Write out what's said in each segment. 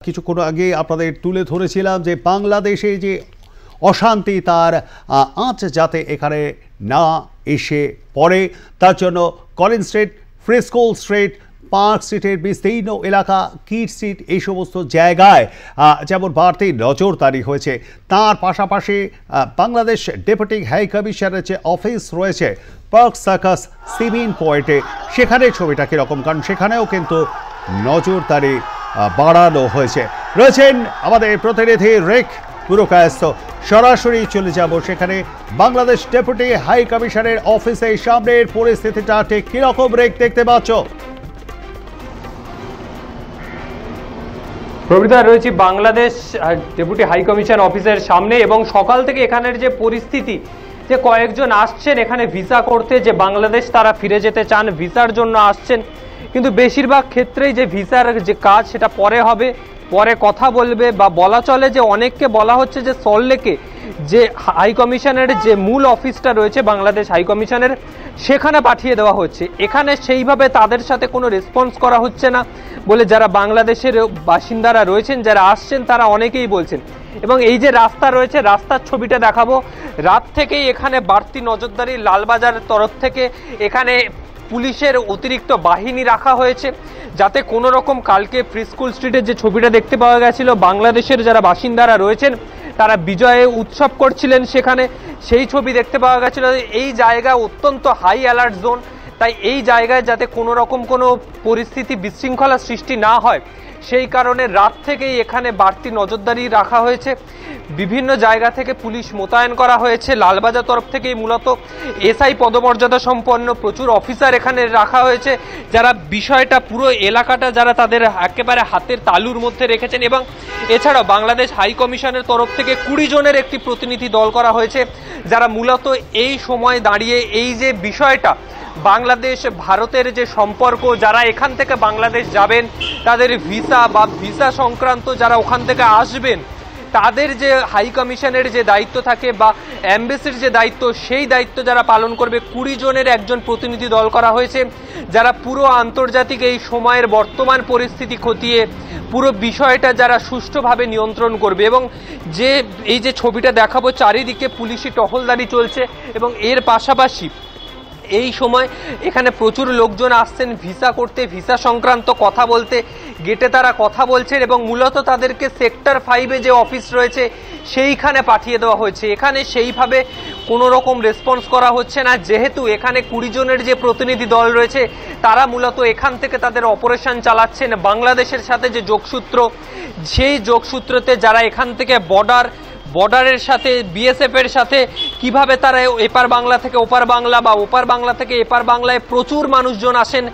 কিছুক্ষণ আগে আপনাদের তুলে ধরেছিলাম যে বাংলাদেশে যে অশান্তি তার আঁচ যাতে এখানে না এসে পড়ে তার জন্য কলিন্স স্ট্রিট, ফ্রিস্কুল স্ট্রিট, পার্ক স্ট্রিটের বিস্তীর্ণ এলাকা, কিট স্ট্রিট এই সমস্ত জায়গায় যেমন বাড়তি নজরদারি হয়েছে। তার পাশাপাশি বাংলাদেশ ডেপুটি হাই কমিশনের যে অফিস রয়েছে পার্ক সার্কাস সিভিন পয়েন্টে, সেখানে ছবিটা কীরকম, কারণ সেখানেও কিন্তু নজরদারি বাড়ানো হয়েছে। রয়েছেন আমাদের প্রতিনিধি রেক পুরকায়স্থ, সরাসরি চলে যাব সেখানে। বাংলাদেশ ডেপুটি হাই কমিশনের অফিসের সামনের পরিস্থিতিটা ঠিক কীরকম রেক দেখতে পাচ্ছ? প্রবৃতা, রয়েছে বাংলাদেশ ডেপুটি হাই কমিশন অফিসের সামনে এবং সকাল থেকে এখানের যে পরিস্থিতি, যে কয়েকজন আসছেন এখানে ভিসা করতে, যে বাংলাদেশ তারা ফিরে যেতে চান, ভিসার জন্য আসছেন, কিন্তু বেশিরভাগ ক্ষেত্রেই যে ভিসার যে কাজ সেটা পরে হবে, পরে কথা বলবে, বা বলা চলে যে অনেককে বলা হচ্ছে যে সল্টলেকে যে হাই কমিশনের যে মূল অফিসটা রয়েছে বাংলাদেশ হাই কমিশনের, সেখানে পাঠিয়ে দেওয়া হচ্ছে। এখানে সেইভাবে তাদের সাথে কোনো রেসপন্স করা হচ্ছে না বলে যারা বাংলাদেশের বাসিন্দারা রয়েছেন, যারা আসছেন, তারা অনেকেই বলছেন। এবং এই যে রাস্তা রয়েছে, রাস্তার ছবিটা দেখাবো, রাত থেকেই এখানে বাড়তি নজরদারি লালবাজারের তরফ থেকে এখানে পুলিশের অতিরিক্ত বাহিনী রাখা হয়েছে, যাতে কোনো রকম কালকে ফ্রিস্কুল স্ট্রিটের যে ছবিটা দেখতে পাওয়া গেছিল, বাংলাদেশের যারা বাসিন্দারা রয়েছেন তারা বিজয়ে উৎসব করছিলেন সেখানে, সেই ছবি দেখতে পাওয়া গেছিল। এই জায়গা অত্যন্ত হাই অ্যালার্ট জোন, তাই এই জায়গায় যাতে কোনো রকম কোনো পরিস্থিতি বিশৃঙ্খলা সৃষ্টি না হয়, সেই কারণে রাত থেকেই এখানে বাড়তি নজরদারি রাখা হয়েছে। বিভিন্ন জায়গা থেকে পুলিশ মোতায়েন করা হয়েছে। লালবাজার তরফ থেকেই মূলত এসআই পদমর্যাদা সম্পন্ন প্রচুর অফিসার এখানে রাখা হয়েছে, যারা বিষয়টা পুরো এলাকাটা যারা তাদের একেবারে হাতের তালুর মধ্যে রেখেছেন। এবং এছাড়াও বাংলাদেশ হাই কমিশনের তরফ থেকে 20 জনের একটি প্রতিনিধি দল করা হয়েছে, যারা মূলত এই সময় দাঁড়িয়ে এই যে বিষয়টা বাংলাদেশ ভারতের যে সম্পর্ক, যারা এখান থেকে বাংলাদেশ যাবেন তাদের ভিসা বা ভিসা সংক্রান্ত যারা ওখান থেকে আসবেন তাদের যে হাই কমিশনের যে দায়িত্ব থাকে বা অ্যাম্বাসির যে দায়িত্ব, সেই দায়িত্ব যারা পালন করবে 20 জনের একজন প্রতিনিধি দল করা হয়েছে, যারা পুরো আন্তর্জাতিক এই সময়ের বর্তমান পরিস্থিতি খতিয়ে পুরো বিষয়টা যারা সুষ্ঠুভাবে নিয়ন্ত্রণ করবে। এবং যে এই যে ছবিটা দেখাবো, চারিদিকে পুলিশি টহলদারি চলছে এবং এর পাশাপাশি এই সময় এখানে প্রচুর লোকজন আসছেন ভিসা করতে, ভিসা সংক্রান্ত কথা বলতে, গেটে তারা কথা বলছেন এবং মূলত তাদেরকে সেক্টর 5-এ যে অফিস রয়েছে সেইখানে পাঠিয়ে দেওয়া হয়েছে। এখানে সেইভাবে কোনো রকম রেসপন্স করা হচ্ছে না, যেহেতু এখানে 20 জনের যে প্রতিনিধি দল রয়েছে তারা মূলত এখান থেকে তাদের অপারেশন চালাচ্ছেন। বাংলাদেশের সাথে যে যোগসূত্র, সেই যোগসূত্রতে যারা এখান থেকে বর্ডারের সাথে বিএসএফ এর সাথে কিভাবে তারা এপার বাংলা থেকে ওপার বাংলা বা ওপার বাংলা থেকে এপার বাংলায় প্রচুর মানুষজন আসেন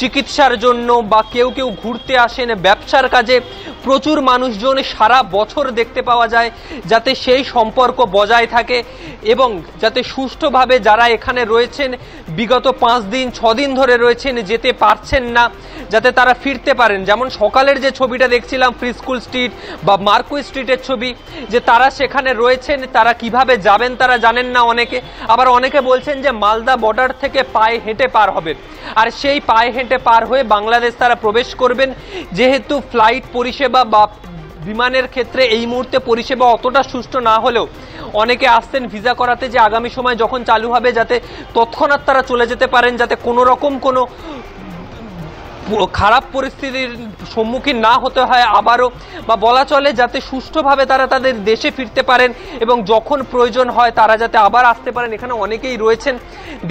চিকিৎসার জন্য, বা কেউ কেউ ঘুরতে আসেন, ব্যবসার কাজে প্রচুর মানুষজন সারা বছর দেখতে পাওয়া যায়, যাতে সেই সম্পর্ক বজায় থাকে এবং যাতে সুষ্ঠুভাবে যারা এখানে রয়েছেন বিগত 5 দিন 6 দিন ধরে রয়েছেন, যেতে পারছেন না, যাতে তারা ফিরতে পারেন। যেমন সকালের যে ছবিটা দেখছিলাম ফ্রিস্কুল স্ট্রিট বা মার্কুই স্ট্রিটের ছবি, যে তারা সেখানে রয়েছেন, তারা কিভাবে যাবেন তারা জানেন না অনেকে, আবার অনেকে বলছেন যে মালদা বর্ডার থেকে পায়ে হেঁটে পার হবেন, আর সেই পায়ে হেঁটে পার হয়ে বাংলাদেশ তারা প্রবেশ করবেন। যেহেতু ফ্লাইট পরিষেবা বা বিমানের ক্ষেত্রে এই মুহূর্তে পরিষেবা অতটা সুষ্ঠু না হলেও অনেকে আসছেন ভিসা করাতে, যে আগামী সময় যখন চালু হবে যাতে তৎক্ষণাৎ তারা চলে যেতে পারেন, যাতে কোনো রকম কোনো খারাপ পরিস্থিতির সম্মুখীন না হতে হয় আবারও, বা বলা চলে যাতে সুষ্ঠুভাবে তারা তাদের দেশে ফিরতে পারেন এবং যখন প্রয়োজন হয় তারা যাতে আবার আসতে পারেন। এখানে অনেকেই রয়েছেন,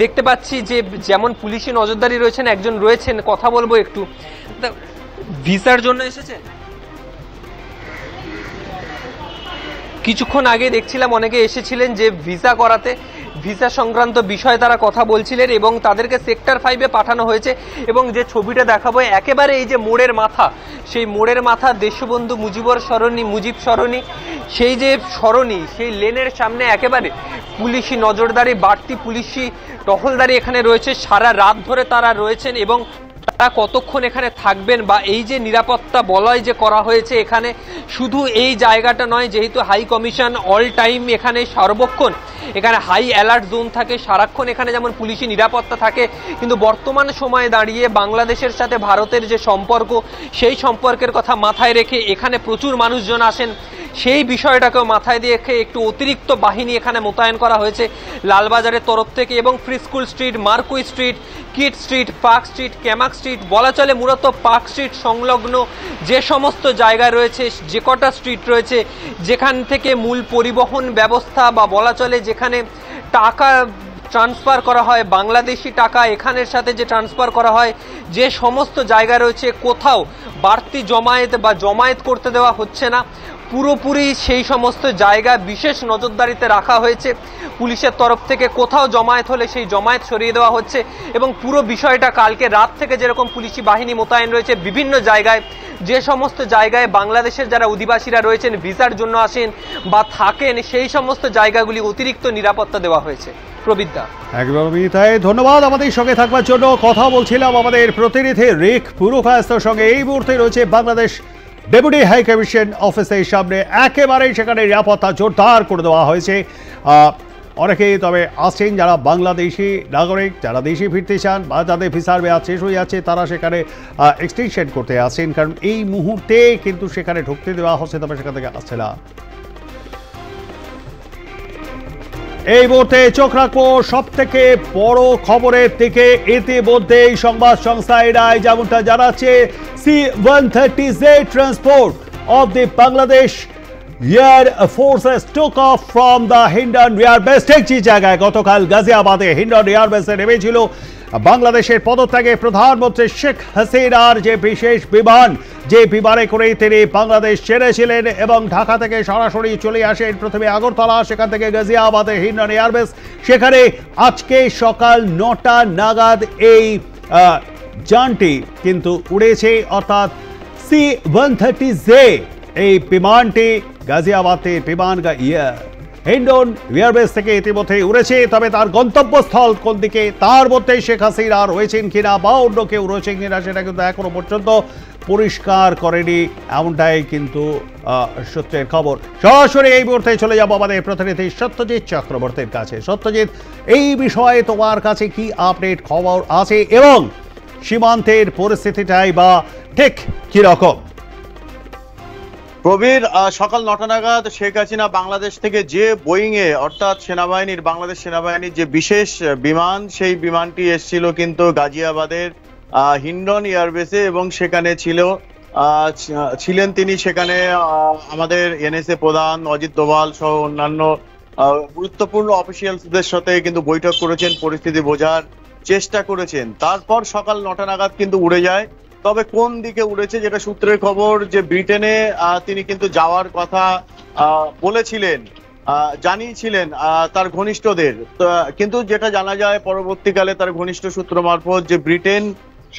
দেখতে পাচ্ছি যে যেমন পুলিশি নজরদারি রয়েছেন, একজন রয়েছেন, কথা বলবো একটু। ভিসার জন্য এসেছে, কিছুক্ষণ আগে দেখছিলাম অনেকে এসেছিলেন যে ভিসা করাতে, ভিসা সংক্রান্ত বিষয়ে তারা কথা বলছিলেন এবং তাদেরকে সেক্টর 5-এ পাঠানো হয়েছে। এবং যে ছবিটা দেখাবো একেবারে এই যে মোড়ের মাথা, সেই মোড়ের মাথা দেশবন্ধু মুজিব সরণি, সেই যে সরণি, সেই লেনের সামনে একেবারে পুলিশি নজরদারি, বাড়তি পুলিশি টহলদারি এখানে রয়েছে, সারা রাত ধরে তারা রয়েছেন এবং তারা কতক্ষণ এখানে থাকবেন বা এই যে নিরাপত্তা বলয় যে করা হয়েছে এখানে শুধু এই জায়গাটা নয়, যেহেতু হাই কমিশন অল টাইম এখানে সর্বক্ষণ এখানে হাই অ্যালার্ট জোন থাকে, সারাক্ষণ এখানে যেমন পুলিশি নিরাপত্তা থাকে, কিন্তু বর্তমান সময়ে দাঁড়িয়ে বাংলাদেশের সাথে ভারতের যে সম্পর্ক সেই সম্পর্কের কথা মাথায় রেখে এখানে প্রচুর মানুষজন আসেন, সেই বিষয়টাকেও মাথায় দিয়ে রেখে একটু অতিরিক্ত বাহিনী এখানে মোতায়েন করা হয়েছে লালবাজারের তরফ থেকে। এবং free school street, marquee street, kit street, park street, Camac street, বলা চলে মূলত পার্ক স্ট্রিট সংলগ্ন যে সমস্ত জায়গায় রয়েছে, যে কটা স্ট্রিট রয়েছে যেখান থেকে মূল পরিবহন ব্যবস্থা বা বলা চলে যেখানে টাকা ট্রান্সফার করা হয়, বাংলাদেশি টাকা এখানের সাথে যে ট্রান্সফার করা হয়, যে সমস্ত জায়গা রয়েছে কোথাও বাড়তি জমায়েত বা জমায়েত করতে দেওয়া হচ্ছে না, পুরোপুরি সেই সমস্ত জায়গা বিশেষ নজরদারিতে রাখা হয়েছে পুলিশের তরফ থেকে। কোথাও জমায়েত হলে সেই জমায়েত সরিয়ে দেওয়া হচ্ছে এবং পুরো বিষয়টা কালকে রাত থেকে যেরকম পুলিশি বাহিনী মোতায়েন রয়েছে বিভিন্ন জায়গায়, যে সমস্ত জায়গায় বাংলাদেশের যারা অধিবাসীরা রয়েছেন ভিসার জন্য আসেন বা থাকেন সেই সমস্ত জায়গাগুলি অতিরিক্ত নিরাপত্তা দেওয়া হয়েছে। প্রবিদ্যা, একদমই তাই। ধন্যবাদ আমাদের সঙ্গে থাকবার জন্য। কথা বলছিলাম আমাদের প্রতিনিধি রিক পুরকায়স্থর সঙ্গে। এই মুহূর্তে রয়েছে বাংলাদেশ ডেপুটি হাই কমিশন অফিসের সামনে, একেবারেই সেখানে নিরাপত্তা জোরদার করে দেওয়া হয়েছে। অনেকেই তবে আসছেন যারা বাংলাদেশি নাগরিক, যারা দেশে ফিরতে চান বা যাদের ভিসার মেয়াদ শেষ হয়ে যাচ্ছে তারা সেখানে এক্সটেনশন করতে আসেন, কারণ এই মুহূর্তে কিন্তু সেখানে ঢুকতে দেওয়া হচ্ছে, তবে সেখান থেকে আসছে না। এই মুহূর্তে চোখ রাখবো সব থেকে বড় খবরের দিকে। ইতিমধ্যেই সংবাদ সংস্থা এনআই যেমনটা জানাচ্ছে, C-130Z transport of the Bangladesh Air Forces took off from the Hindon Air Base। দেখছি জায়গায় গতকাল গাজিয়াবাদে হিন্ডন এয়ারবেসে নেমেছিল বাংলাদেশের পদত্যাগে প্রধানমন্ত্রী শেখ হাসিনার যে বিশেষ বিমান, যে বিমানে করেই তিনি বাংলাদেশ ছেড়েছিলেন এবং ঢাকা থেকে সরাসরি চলে আসেন প্রথমে আগরতলা, সেখান থেকে গাজিয়াবাদে হিন্ডন এয়ারবেস। সেখানে আজকে সকাল 9টা নাগাদ এই যানটি কিন্তু উড়েছে, অর্থাৎ C-130Z এই বিমানটি গাজিয়াবাদের বিমান হিন্ডন এয়ারবেস থেকে ইতিমধ্যে উড়েছে। তবে তার গন্তব্যস্থল কোন দিকে, তার মধ্যে শেখ হাসিনা রয়েছেন কিনা বা অন্য কেউ রয়েছেন কিনা সেটা কিন্তু এখনো পর্যন্ত পরিষ্কার করেনি, এমনটাই কিন্তু সূত্রের খবর। সরাসরি এই মুহূর্তে চলে যাব আমাদের প্রতিনিধি সত্যজিৎ চক্রবর্তীর কাছে। সত্যজিৎ, এই বিষয়ে তোমার কাছে কি আপডেট খবর আছে এবং সীমান্তের পরিস্থিতিটাই বা ঠিক কিরকম? প্রবীর, সকাল 9টা নাগাদ শেখ হাসিনা বাংলাদেশ থেকে যে বোয়িংয়ে অর্থাৎ বাংলাদেশ সেনাবাহিনীর যে বিশেষ বিমান, সেই বিমানটি এসেছিল কিন্তু গাজিয়াবাদের হিন্ডন এয়ারবেসে এবং সেখানে ছিলেন তিনি। সেখানে আমাদের এনএসএ প্রধান অজিত দোভাল সহ অন্যান্য গুরুত্বপূর্ণ অফিসিয়ালসদের সাথে কিন্তু বৈঠক করেছেন, পরিস্থিতি বোঝার চেষ্টা করেছেন। তারপর সকাল 9টা নাগাদ কিন্তু উড়ে যায়। তবে কোন দিকে উড়েছে যেটা সূত্রের খবর, যে ব্রিটেনে তিনি কিন্তু যাওয়ার কথা বলেছিলেন, জানিয়েছিলেন তার ঘনিষ্ঠদের, কিন্তু যেটা জানা যায় পরবর্তীকালে তার ঘনিষ্ঠ সূত্র মারফত যে ব্রিটেন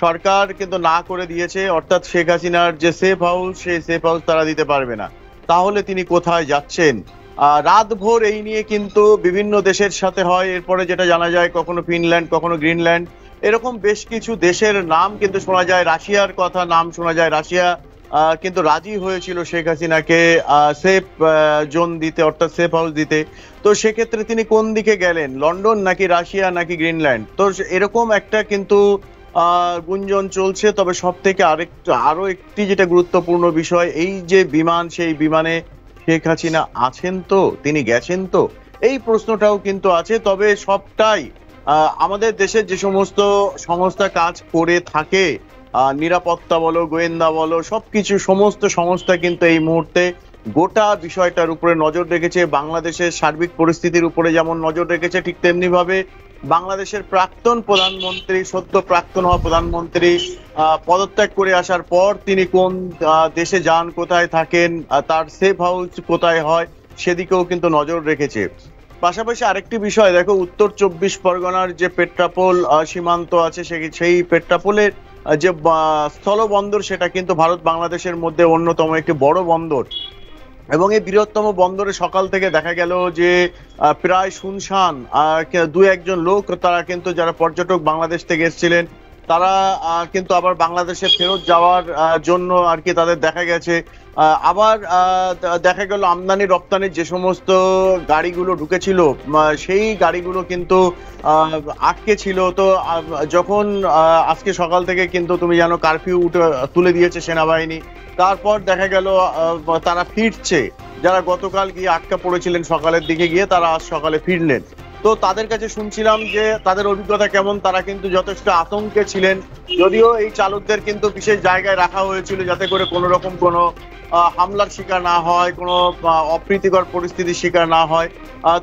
সরকার কিন্তু না করে দিয়েছে, অর্থাৎ শেখ হাসিনার যে সেফ হাউস, সেই সেফ হাউস তারা দিতে পারবে না। তাহলে তিনি কোথায় যাচ্ছেন? রাতভর এই নিয়ে কিন্তু বিভিন্ন দেশের সাথে হয়। এরপরে যেটা জানা যায় কখনো ফিনল্যান্ড, কখনো গ্রিনল্যান্ড, এরকম বেশ কিছু দেশের নাম কিন্তু শোনা যায়, রাশিয়ার কথা নাম শোনা যায়। রাশিয়া কিন্তু রাজি হয়েছিল শেখ হাসিনাকে সেফ জোন দিতে, অর্থাৎ সেফ হাউস দিতে। তো সেক্ষেত্রে তিনি কোন দিকে গেলেন, লন্ডন নাকি রাশিয়া নাকি গ্রিনল্যান্ড? তো এরকম একটা কিন্তু গুঞ্জন চলছে। তবে সব থেকে আরো একটি যেটা গুরুত্বপূর্ণ বিষয়, এই যে বিমান, সেই বিমানে শেখ হাসিনা আছেন তো, তিনি গেছেন তো, এই প্রশ্নটাও কিন্তু আছে। তবে সবটাই আমাদের দেশের যে সমস্ত সংস্থা কাজ করে থাকে, নিরাপত্তা বলো, গোয়েন্দা বলো, সবকিছু সমস্ত সংস্থা কিন্তু এই মুহূর্তে গোটা বিষয়টার উপরে নজর রেখেছে। বাংলাদেশের সার্বিক পরিস্থিতির উপরে যেমন নজর রেখেছে, ঠিক তেমনি ভাবে বাংলাদেশের প্রাক্তন প্রধানমন্ত্রী, সদ্য প্রাক্তন হওয়া প্রধানমন্ত্রী পদত্যাগ করে আসার পর তিনি কোন দেশে যান, কোথায় থাকেন, তার সেফ হাউস কোথায় হয়, সেদিকেও কিন্তু নজর রেখেছে। পাশাপাশি আরেকটি বিষয় দেখো, উত্তর 24 পরগনার যে পেট্রাপোল সীমান্ত আছে, সেই পেট্রাপোলের যে স্থলবন্দর, সেটা কিন্তু ভারত বাংলাদেশের মধ্যে অন্যতম একটি বড় বন্দর। এবং এই বৃহত্তম বন্দরে সকাল থেকে দেখা গেল যে প্রায় শুনশান, দু একজন লোক তারা কিন্তু যারা পর্যটক বাংলাদেশ থেকে এসেছিলেন তারা কিন্তু আবার বাংলাদেশে ফেরত যাওয়ার জন্য আর কি তাদের দেখা গেছে। আবার দেখা গেল আমদানি রপ্তানির যে সমস্ত গাড়িগুলো ঢুকেছিল সেই গাড়িগুলো কিন্তু আটকে ছিল। তো যখন আজকে সকাল থেকে কিন্তু তুমি জানো কারফিউ তুলে দিয়েছে সেনাবাহিনী, তারপর দেখা গেল তারা ফিরছে। যারা গতকাল গিয়ে আটকা পড়েছিলেন সকালের দিকে গিয়ে, তারা আজ সকালে ফিরলেন। তো তাদের কাছে শুনছিলাম যে তাদের অভিজ্ঞতা কেমন, তারা কিন্তু যথেষ্ট আতঙ্কে ছিলেন। যদিও এই চালকদের কিন্তু বিশেষ জায়গায় রাখা হয়েছিল যাতে করে কোনো রকম কোনো হামলার শিকার না হয়, কোনো অপ্রীতিকর পরিস্থিতির শিকার না হয়।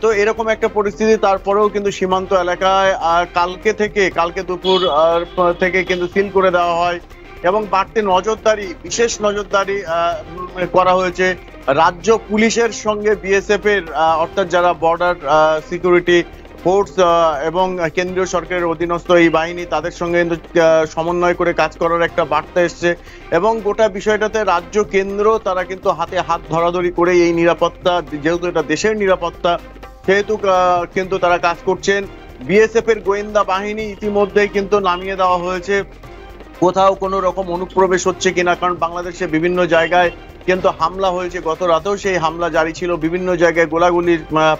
তো এরকম একটা পরিস্থিতি তারপরেও কিন্তু সীমান্ত এলাকায় কালকে দুপুর থেকে কিন্তু সিল করে দেওয়া হয় এবং বাড়তি বিশেষ নজরদারি করা হয়েছে। রাজ্য পুলিশের সঙ্গে বিএসএফ এর অর্থাৎ যারা বর্ডার সিকিউরিটি ফোর্স এবং কেন্দ্রীয় সরকারের অধীনস্থ এই বাহিনী, তাদের সঙ্গে কিন্তু সমন্বয় করে কাজ করার একটা বার্তা এসছে এবং গোটা বিষয়টাতে রাজ্য কেন্দ্র তারা কিন্তু হাতে হাত ধরাধরি করে এই নিরাপত্তা, যেহেতু এটা দেশের নিরাপত্তা সেহেতু কিন্তু তারা কাজ করছেন। বিএসএফ এর গোয়েন্দা বাহিনী ইতিমধ্যেই কিন্তু নামিয়ে দেওয়া হয়েছে। কোথাও কোনো রকম অনুপ্রবেশ হচ্ছে কিনা, কারণ বাংলাদেশে বিভিন্ন জায়গায় কিন্তু হামলা হয়েছে, গত রাতেও সেই হামলা জারি ছিল, বিভিন্ন জায়গায় গোলাগুলি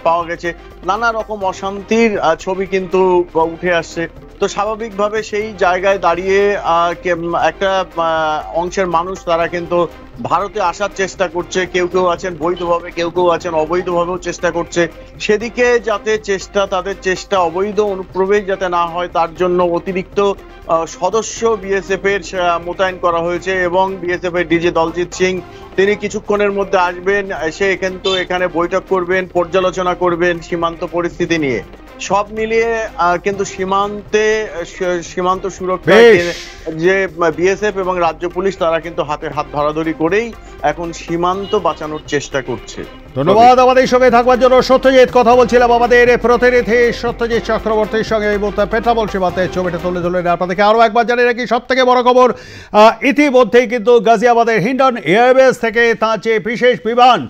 পাওয়া গেছে, নানা রকম অশান্তির ছবি কিন্তু উঠে আসছে। তো স্বাভাবিকভাবে সেই জায়গায় দাঁড়িয়ে একটা অংশের মানুষ তারা কিন্তু ভারতে আসার চেষ্টা করছে। কেউ কেউ আছেন বৈধভাবে, কেউ কেউ আছেন অবৈধভাবেও চেষ্টা করছে। সেদিকে যাতে তাদের চেষ্টা অবৈধ অনুপ্রবেশ যাতে না হয় তার জন্য অতিরিক্ত সদস্য বিএসএফ এর মোতায়েন করা হয়েছে এবং বিএসএফ এর ডিজি দলজিৎ সিং তিনি কিছুক্ষণের মধ্যে আসবেন, এসে কিন্তু এখানে বৈঠক করবেন, পর্যালোচনা করবেন সীমান্ত পরিস্থিতি নিয়ে। সব মিলিয়ে কিন্তু সীমান্ত সুরক্ষায় যে বিএসএফ এবং রাজ্য পুলিশ তারা কিন্তু হাতে হাত ধরাধরি করেই এখন সীমান্ত বাঁচানোর চেষ্টা করছে। ধন্যবাদ আমাদের সঙ্গে থাকবার জন্য সত্যজিৎ। কথা বলছিলাম আমাদের প্রতিনিধি সত্যজিৎ চক্রবর্তীর সঙ্গে। এই মুহূর্তে পেট্রাপোল সীমান্তে ছবিটা তুলে ধরলেন আপনাদেরকে। আরও একবার জানিয়ে রাখি সব থেকে বড় খবর, ইতিমধ্যেই কিন্তু গাজিয়াবাদের হিন্ডন এয়ারবেস থেকে তাঁর যে বিশেষ বিমান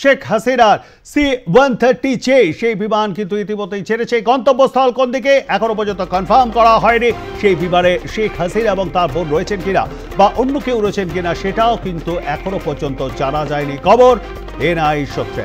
শেখ হাসিনার C-130 সেই বিমান কিন্তু ইতিমধ্যেই ছেড়েছে। গন্তব্যস্থল কোন দিকে এখনো পর্যন্ত কনফার্ম করা হয়নি। সেই বিমানে শেখ হাসিনা এবং তার বোন রয়েছেন কিনা বা অন্য কেউ রয়েছেন কিনা সেটাও কিন্তু এখনো পর্যন্ত জানা যায়নি, খবর এনআই সূত্রে।